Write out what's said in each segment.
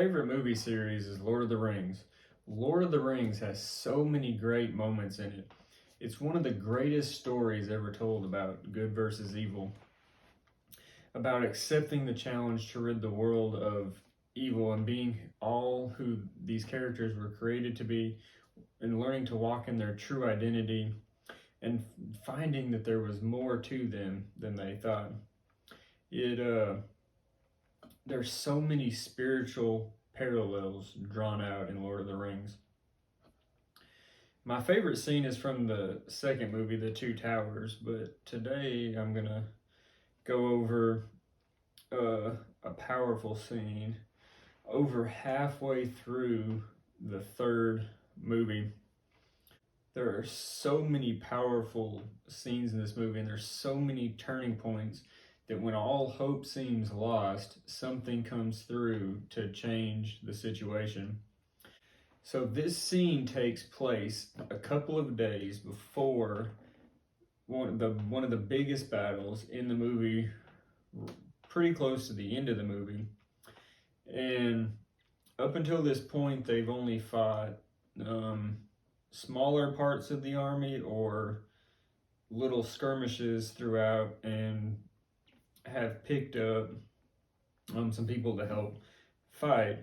favorite movie series is Lord of the Rings. Lord of the Rings has so many great moments in it. It's one of the greatest stories ever told about good versus evil, about accepting the challenge to rid the world of evil and being all who these characters were created to be, and learning to walk in their true identity and finding that there was more to them than they thought. It There's so many spiritual parallels drawn out in Lord of the Rings. My favorite scene is from the second movie, The Two Towers, but today I'm gonna go over a powerful scene over halfway through the third movie. There are so many powerful scenes in this movie, and there's so many turning points that when all hope seems lost, something comes through to change the situation. So this scene takes place a couple of days before one of the biggest battles in the movie, pretty close to the end of the movie. And up until this point, they've only fought smaller parts of the army or little skirmishes throughout, and have picked up some people to help fight,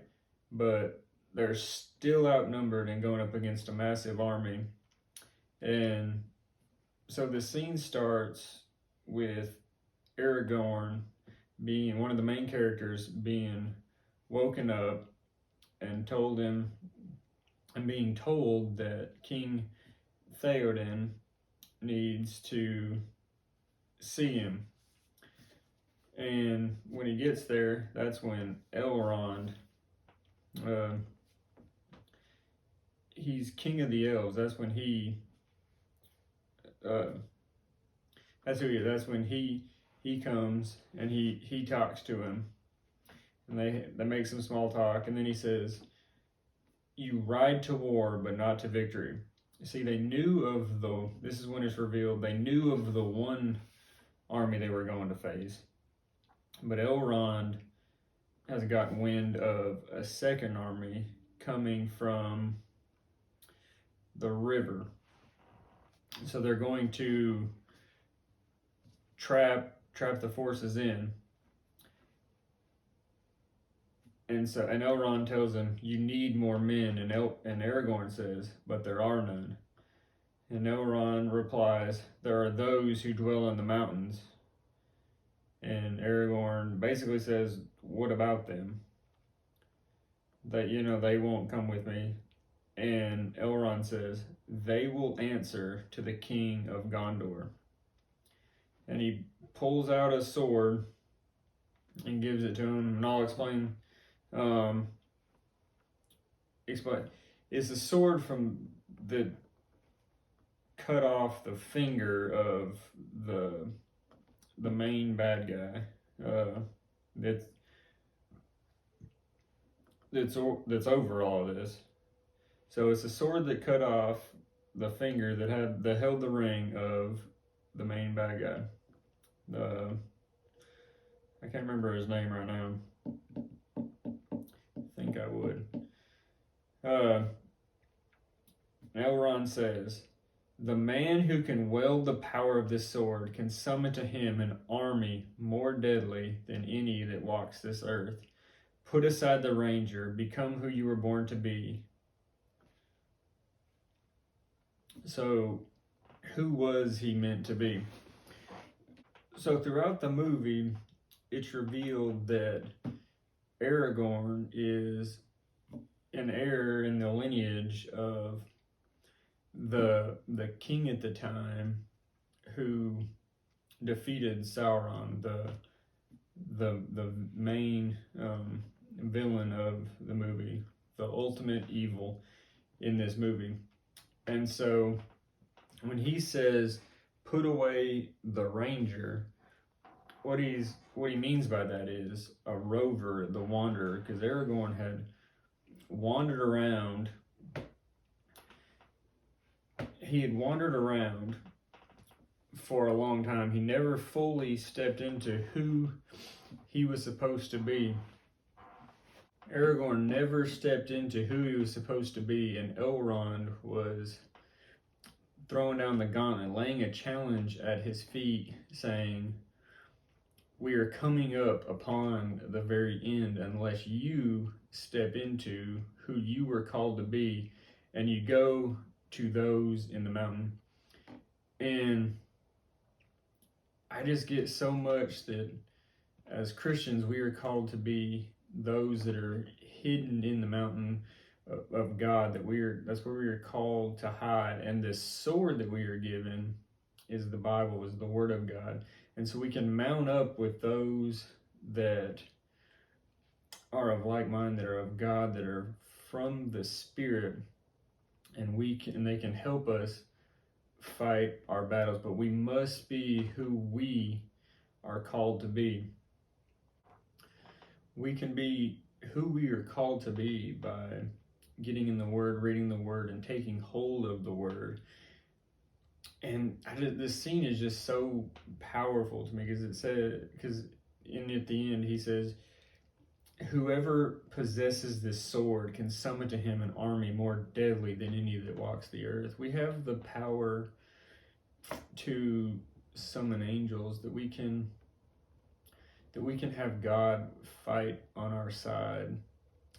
but they're still outnumbered and going up against a massive army. And so the scene starts with Aragorn being one of the main characters, being woken up and being told that King Theoden needs to see him. And when he gets there, that's when Elrond, he's king of the elves. That's when that's when he comes and he talks to him, and they make some small talk, and then he says, "You ride to war, but not to victory." See, they knew of this is when it's revealed, they knew of the one army they were going to face. But Elrond has gotten wind of a second army coming from the river. So they're going to trap the forces in. And Elrond tells him, "You need more men," and Aragorn says, "But there are none." And Elrond replies, "There are those who dwell in the mountains." And Aragorn basically says, "What about them? That, they won't come with me." And Elrond says, "They will answer to the king of Gondor." And he pulls out a sword and gives it to him, and I'll explain. It's a sword that cut off the finger of the main bad guy. That's over all of this. So it's a sword that cut off the finger that held the ring of the main bad guy. I can't remember his name right now. I think I would. Elrond says, "The man who can wield the power of this sword can summon to him an army more deadly than any that walks this earth. Put aside the ranger, become who you were born to be." So, who was he meant to be? So throughout the movie, it's revealed that Aragorn is an heir in the lineage of the king at the time who defeated Sauron, the main villain of the movie, the ultimate evil in this movie. And so when he says, "Put away the ranger," what he means by that is a rover, the wanderer, because Aragorn had wandered around. He had wandered around for a long time. He never fully stepped into who he was supposed to be. Aragorn never stepped into who he was supposed to be, and Elrond was throwing down the gauntlet, laying a challenge at his feet, saying, we are coming up upon the very end unless you step into who you were called to be, and you go to those in the mountain. And I just get so much that as Christians, we are called to be those that are hidden in the mountain of God, that's where we are called to hide. And this sword that we are given is the Bible, is the Word of God. And so we can mount up with those that are of like mind, that are of God, that are from the Spirit, and they can help us fight our battles. But we must be who we are called to be. We can be who we are called to be by getting in the Word, reading the Word, and taking hold of the Word. And this scene is just so powerful to me, because at the end he says, whoever possesses this sword can summon to him an army more deadly than any that walks the earth. We have the power to summon angels, that we can have God fight on our side,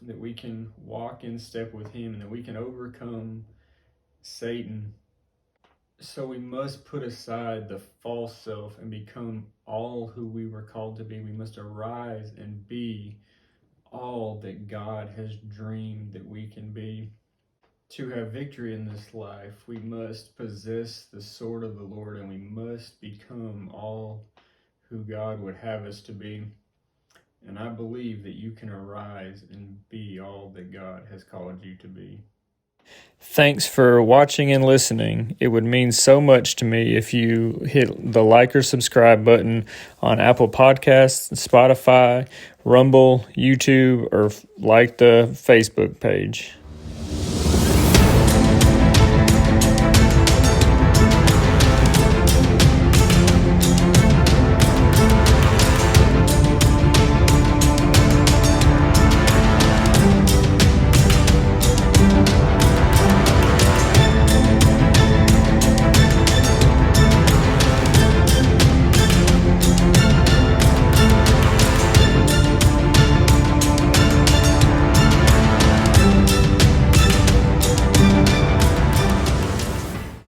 that we can walk in step with him, and that we can overcome Satan. So we must put aside the false self and become all who we were called to be. We must arise and be all that God has dreamed that we can be. To have victory in this life, we must possess the sword of the Lord, and we must become all who God would have us to be. And I believe that you can arise and be all that God has called you to be. Thanks for watching and listening. It would mean so much to me if you hit the like or subscribe button on Apple Podcasts, Spotify, Rumble, YouTube, or like the Facebook page.